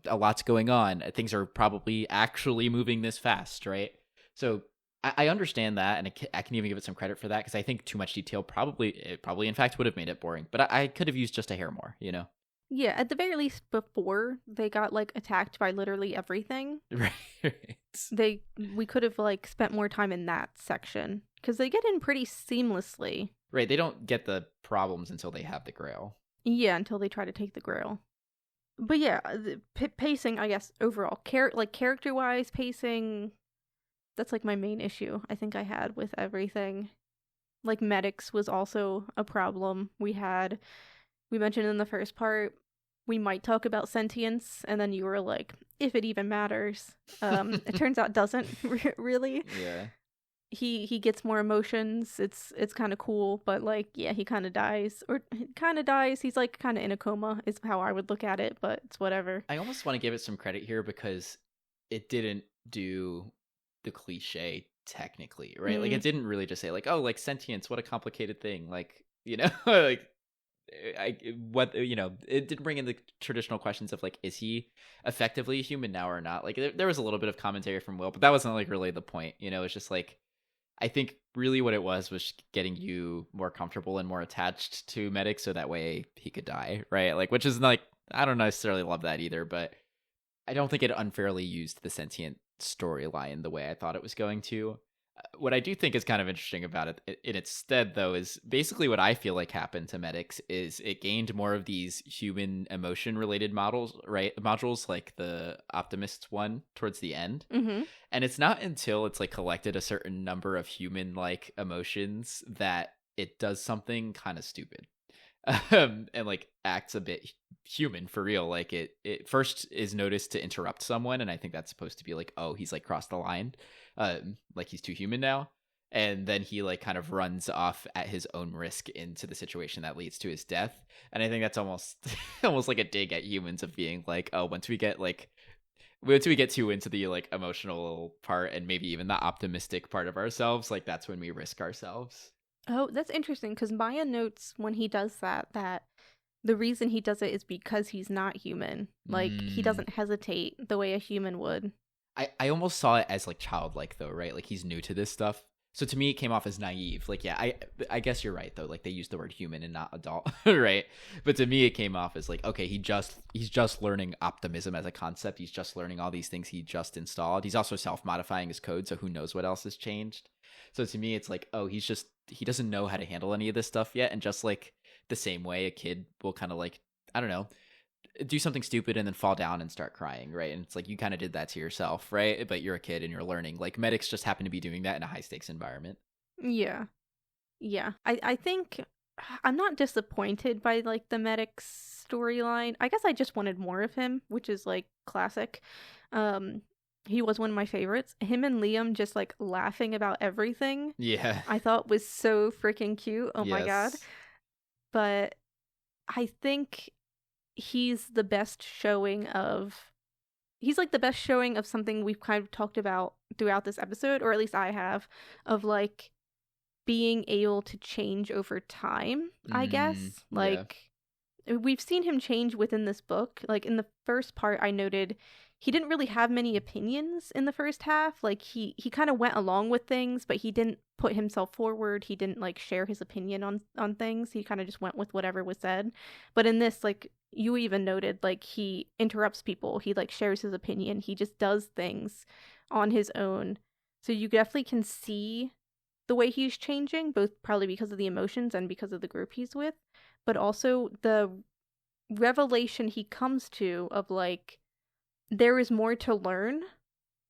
a lot's going on. Things are probably actually moving this fast, right? So I understand that, and I can even give it some credit for that, because I think too much detail probably in fact would have made it boring. But I could have used just a hair more, Yeah, at the very least, before they got like attacked by literally everything, Right. we could have like spent more time in that section, because they get in pretty seamlessly. Right, they don't get the problems until they have the Grail. Yeah, until they try to take the Grail. But yeah, the pacing, I guess, overall, character-wise, pacing, that's like my main issue I think I had with everything. Like medics was also a problem we mentioned in the first part. We might talk about sentience, and then you were like, if it even matters. It turns out it doesn't really. Yeah. He gets more emotions. It's kind of cool, but like, yeah, he kind of dies. He's like kind of in a coma is how I would look at it, but it's whatever. I almost want to give it some credit here, because it didn't do the cliche technically, right? Like it didn't really just say like, oh, like sentience, what a complicated thing. Like, like it didn't bring in the traditional questions of like, is he effectively a human now or not? Like there was a little bit of commentary from Will, but that wasn't like really the point. It's just like, I think really what it was getting you more comfortable and more attached to Medic, so that way he could die, right? Like, which is like, I don't necessarily love that either, but I don't think it unfairly used the sentient storyline the way I thought it was going to. What I do think is kind of interesting about it in its stead, though, is basically what I feel like happened to Medics is it gained more of these human emotion related modules, like the Optimist one towards the end. Mm-hmm. And it's not until it's like collected a certain number of human like emotions that it does something kind of stupid. And like acts a bit human for real. Like it first is noticed to interrupt someone, and I think that's supposed to be like, oh, he's like crossed the line, like he's too human now. And then he like kind of runs off at his own risk into the situation that leads to his death. And I think that's almost almost like a dig at humans of being like, oh, once we get too into the like emotional part and maybe even the optimistic part of ourselves, like that's when we risk ourselves. Oh, that's interesting, because Maya notes when he does that the reason he does it is because he's not human. Like, he doesn't hesitate the way a human would. I almost saw it as like childlike though, right? Like he's new to this stuff. So to me it came off as naive. Like, yeah, I guess you're right though. Like they used the word human and not adult, right? But to me it came off as like, okay, he's just learning optimism as a concept. He's just learning all these things he just installed. He's also self-modifying his code, so who knows what else has changed. So to me it's like, oh, he doesn't know how to handle any of this stuff yet. And just like the same way a kid will kind of like, I don't know, do something stupid and then fall down and start crying, right? And it's like you kind of did that to yourself, right? But you're a kid and you're learning. Like medics just happen to be doing that in a high stakes environment. Yeah. I think I'm not disappointed by like the medic's storyline. I guess I just wanted more of him, which is like classic. He was one of my favorites. Him and Liam just like laughing about everything. Yeah. I thought was so freaking cute. Oh my god. But I think he's the best showing of something we've kind of talked about throughout this episode, or at least I have, of like being able to change over time, I guess. Like we've seen him change within this book. Like in the first part, I noted he didn't really have many opinions in the first half. Like he kind of went along with things, but he didn't put himself forward. He didn't like share his opinion on things. He kind of just went with whatever was said. But in this, like you even noted, like he interrupts people. He like shares his opinion. He just does things on his own. So you definitely can see the way he's changing, both probably because of the emotions and because of the group he's with, but also the revelation he comes to of like there is more to learn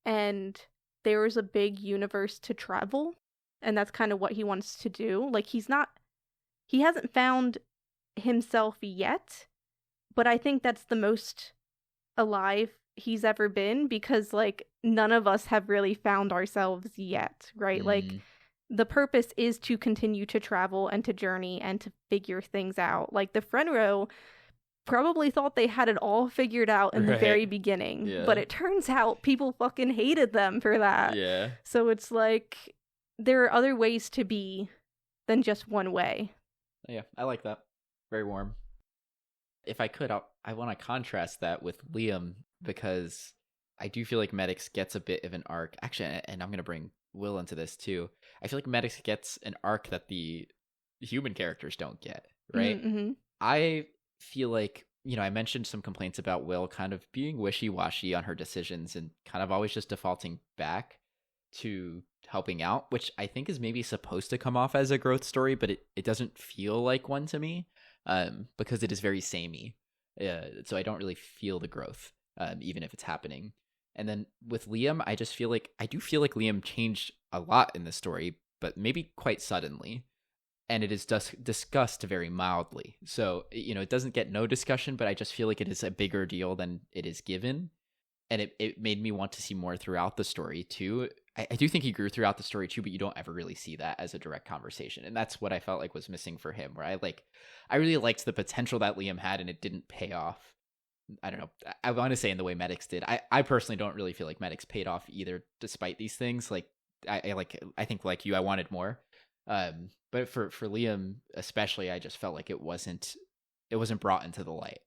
and there is a big universe to travel, and that's kind of what he wants to do. Like he hasn't found himself yet, but I think that's the most alive he's ever been, because like none of us have really found ourselves yet, right? Like the purpose is to continue to travel and to journey and to figure things out. Like the Frenro probably thought they had it all figured out in the very beginning, but it turns out people fucking hated them for that. Yeah. So it's like there are other ways to be than just one way. Yeah, I like that. Very warm. If I could, I want to contrast that with Liam, because I do feel like Medix gets a bit of an arc. Actually, and I'm going to bring Will into this too. I feel like Medix gets an arc that the human characters don't get, right? Mm-hmm. I feel like, I mentioned some complaints about Will kind of being wishy-washy on her decisions and kind of always just defaulting back to helping out, which I think is maybe supposed to come off as a growth story, but it doesn't feel like one to me, because it is very samey. So I don't really feel the growth, even if it's happening. And then with Liam, I do feel like Liam changed a lot in the story, but maybe quite suddenly. And it is discussed very mildly. So, it doesn't get no discussion, but I just feel like it is a bigger deal than it is given. And it made me want to see more throughout the story, too. I do think he grew throughout the story, too, but you don't ever really see that as a direct conversation. And that's what I felt like was missing for him, where I really liked the potential that Liam had, and it didn't pay off. I don't know. I want to say in the way Medix did. I personally don't really feel like Medix paid off either, despite these things. Like, I think like you, I wanted more. But for Liam especially, I just felt like it wasn't brought into the light.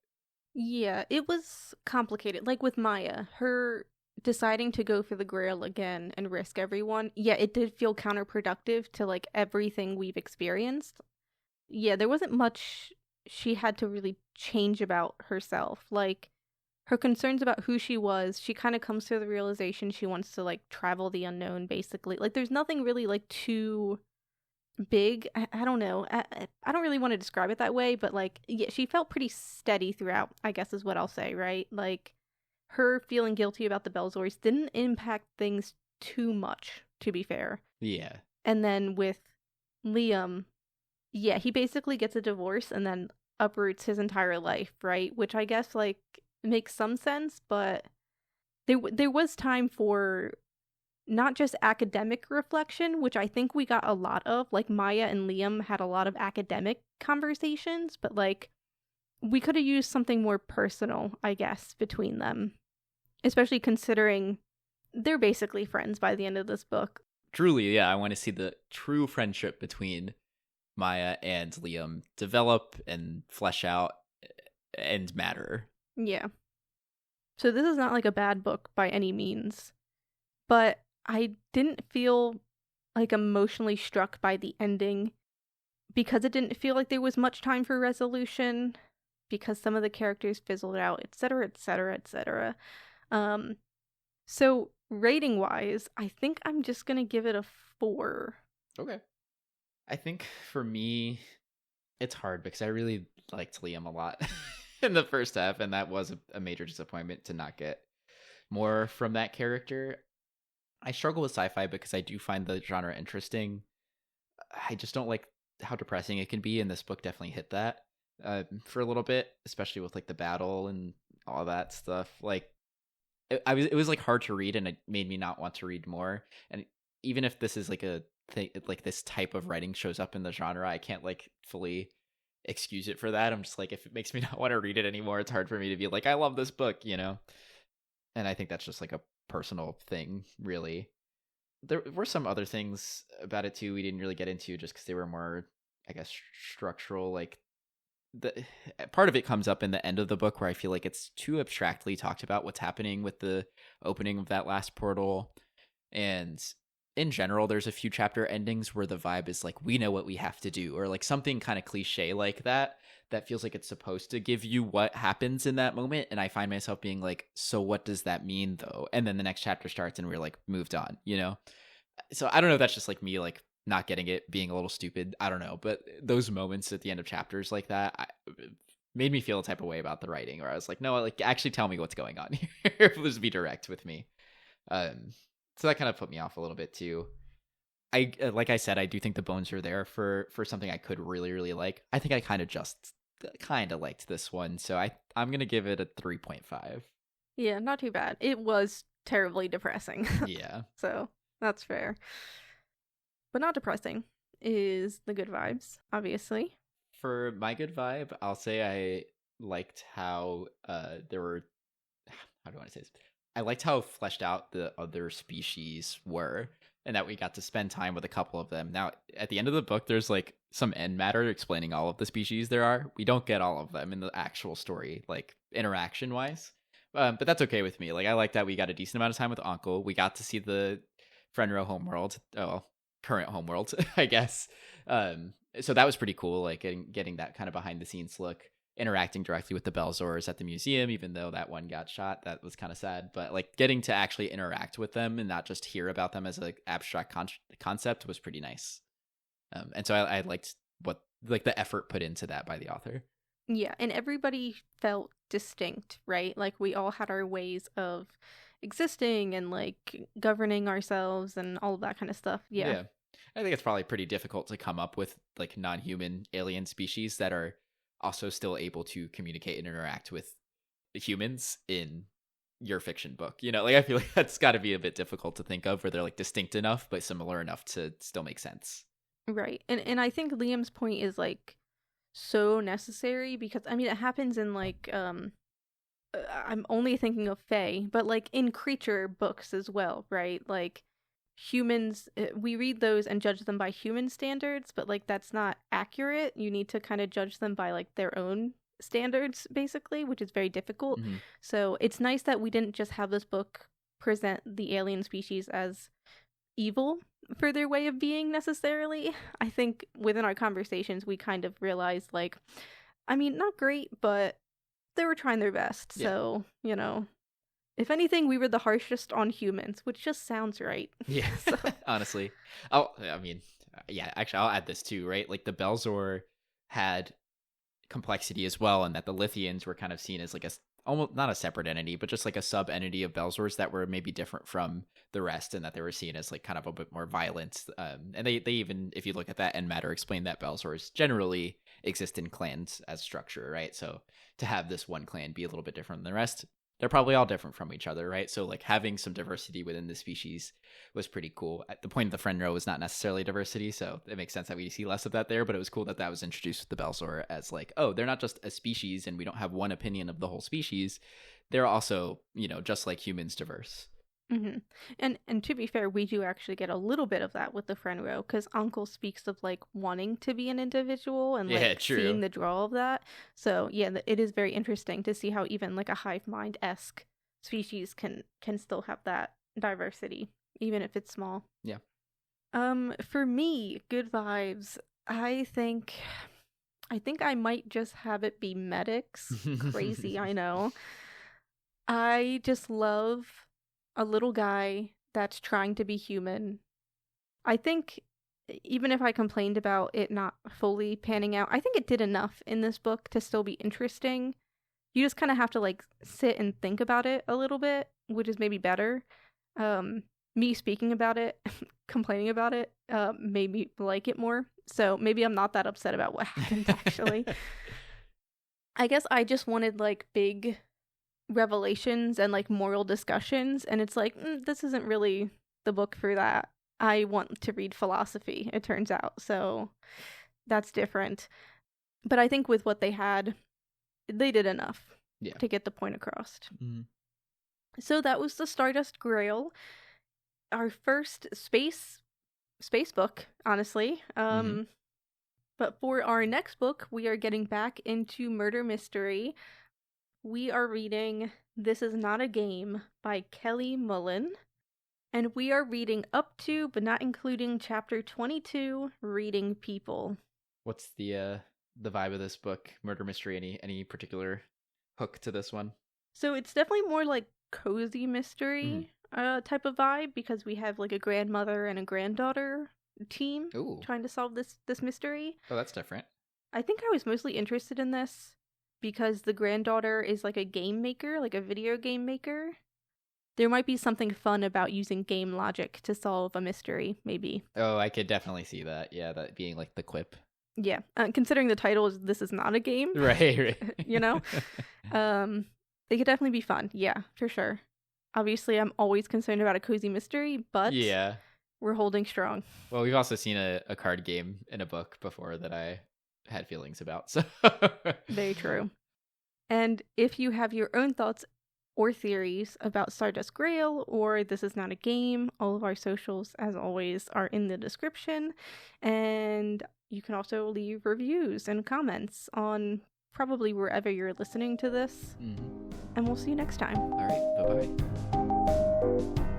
Yeah, it was complicated. Like with Maya, her deciding to go for the Grail again and risk everyone. Yeah, it did feel counterproductive to like everything we've experienced. Yeah, there wasn't much she had to really change about herself. Like her concerns about who she was, she kind of comes to the realization she wants to like travel the unknown, basically. Like there's nothing really like too big. I don't know. I don't really want to describe it that way, but like, yeah, she felt pretty steady throughout, I guess is what I'll say, right? Like, her feeling guilty about the Belzors didn't impact things too much, to be fair. Yeah. And then with Liam, yeah, he basically gets a divorce and then uproots his entire life, right? Which I guess, like, makes some sense, but there was time for not just academic reflection, which I think we got a lot of. Like Maya and Liam had a lot of academic conversations, but like we could have used something more personal, I guess, between them. Especially considering they're basically friends by the end of this book. Truly, yeah, I want to see the true friendship between Maya and Liam develop and flesh out and matter. Yeah. So this is not like a bad book by any means, but I didn't feel like emotionally struck by the ending because it didn't feel like there was much time for resolution, because some of the characters fizzled out, etc., etc., etc. So rating wise, I think I'm just gonna give it a 4. Okay. I think for me, it's hard because I really liked Liam a lot in the first half, and that was a major disappointment to not get more from that character. I struggle with sci-fi because I do find the genre interesting. I just don't like how depressing it can be, and this book definitely hit that for a little bit, especially with like the battle and all that stuff. Like it was like hard to read, and it made me not want to read more. And even if this is like a thing, like this type of writing shows up in the genre, I can't like fully excuse it for that. I'm just like, if it makes me not want to read it anymore, it's hard for me to be like, I love this book, And I think that's just like a personal thing, really. There were some other things about it too we didn't really get into just because they were more, I guess, structural. Like the part of it comes up in the end of the book where I feel like it's too abstractly talked about what's happening with the opening of that last portal. And in general, there's a few chapter endings where the vibe is like, we know what we have to do, or like something kind of cliche like that feels like it's supposed to give you what happens in that moment. And I find myself being like, so what does that mean though? And then the next chapter starts and we're like moved on, you know? So I don't know if that's just like me like not getting it, being a little stupid. I don't know. But those moments at the end of chapters like that made me feel a type of way about the writing, where I was like, no, like actually tell me what's going on here. Just be direct with me. So that kind of put me off a little bit too. I like I said, I do think the bones are there for something I could really, really like. I think I kind of liked this one, so I'm gonna give it a 3.5. Yeah, not too bad. It was terribly depressing. Yeah. So that's fair. But not depressing is the good vibes, obviously. For my good vibe, I'll say I liked how there were, how do I want to say this? I liked how fleshed out the other species were, and that we got to spend time with a couple of them. Now, at the end of the book, there's like some end matter explaining all of the species there are. We don't get all of them in the actual story, like interaction wise. But that's okay with me. Like, I like that we got a decent amount of time with Uncle. We got to see the Frenro homeworld. Oh, well, current homeworld, I guess. So that was pretty cool. Like getting that kind of behind the scenes look, interacting directly with the Belzors at the museum, even though that one got shot. That was kind of sad. But like getting to actually interact with them and not just hear about them as an abstract concept was pretty nice. And so I liked what like the effort put into that by the author. Yeah, and everybody felt distinct, right? Like we all had our ways of existing and like governing ourselves and all of that kind of stuff. Yeah. I think it's probably pretty difficult to come up with like non-human alien species that are also still able to communicate and interact with humans in your fiction book. You know, like I feel like that's got to be a bit difficult to think of, where they're like distinct enough but similar enough to still make sense. Right. And I think Liam's point is like so necessary because I mean it happens in like I'm only thinking of Fae, but like in creature books as well, right? Like humans, we read those and judge them by human standards, but like that's not accurate. You need to kind of judge them by like their own standards, basically, which is very difficult. Mm-hmm. So it's nice that we didn't just have this book present the alien species as evil for their way of being necessarily. I think within our conversations, we kind of realized like, I mean, not great, but they were trying their best. Yeah. So, you know, if anything, we were the harshest on humans, which just sounds right. Yeah, so. Honestly. Oh, I mean, yeah, actually, I'll add this too, right? Like the Belzor had complexity as well, and that the Lithians were kind of seen as like almost not a separate entity, but just like a sub entity of Belzors that were maybe different from the rest, and that they were seen as like kind of a bit more violent. And they even, if you look at that end matter, explain that Belzors generally exist in clans as structure, right? So to have this one clan be a little bit different than the rest, they're probably all different from each other, right? So like having some diversity within the species was pretty cool. At the point of the friend row was not necessarily diversity, so it makes sense that we see less of that there, but it was cool that that was introduced with the Belzor as like, oh, they're not just a species and we don't have one opinion of the whole species. They're also, you know, just like humans, diverse. Mm-hmm. And to be fair, we do actually get a little bit of that with the friend row, because Uncle speaks of like wanting to be an individual and like seeing the draw of that. So yeah, it is very interesting to see how even like a hive mind-esque species can still have that diversity, even if it's small. Yeah. For me, good vibes. I think I might just have it be medics. Crazy, I know. I just love a little guy that's trying to be human. I think even if I complained about it not fully panning out, I think it did enough in this book to still be interesting. You just kind of have to like sit and think about it a little bit, which is maybe better. Me speaking about it, complaining about it, made me like it more. So maybe I'm not that upset about what happened actually. I guess I just wanted like big revelations and like moral discussions, and it's like this isn't really the book for that. I want to read philosophy, it turns out, so that's different. But I think with what they had, they did enough to get the point across. Mm-hmm. So that was the Stardust Grail, our first space book, honestly. But for our next book, we are getting back into murder mystery. We are reading This Is Not a Game by Kelly Mullen. And we are reading up to, but not including, chapter 22, Reading People. What's the vibe of this book? Murder mystery, any particular hook to this one? So it's definitely more like cozy mystery type of vibe, because we have like a grandmother and a granddaughter team trying to solve this mystery. Oh, that's different. I think I was mostly interested in this because the granddaughter is like a game maker, like a video game maker. There might be something fun about using game logic to solve a mystery, maybe. Oh, I could definitely see that. Yeah, that being like the quip. Yeah, considering the title is This Is Not a Game. Right. You know? It could definitely be fun. Yeah, for sure. Obviously, I'm always concerned about a cozy mystery, but yeah, we're holding strong. Well, we've also seen a card game in a book before that I had feelings about. So Very true. And if you have your own thoughts or theories about Stardust Grail or This Is Not a Game, all of our socials, as always, are in the description. And you can also leave reviews and comments on probably wherever you're listening to this. And we'll see you next time. All right. Bye-bye.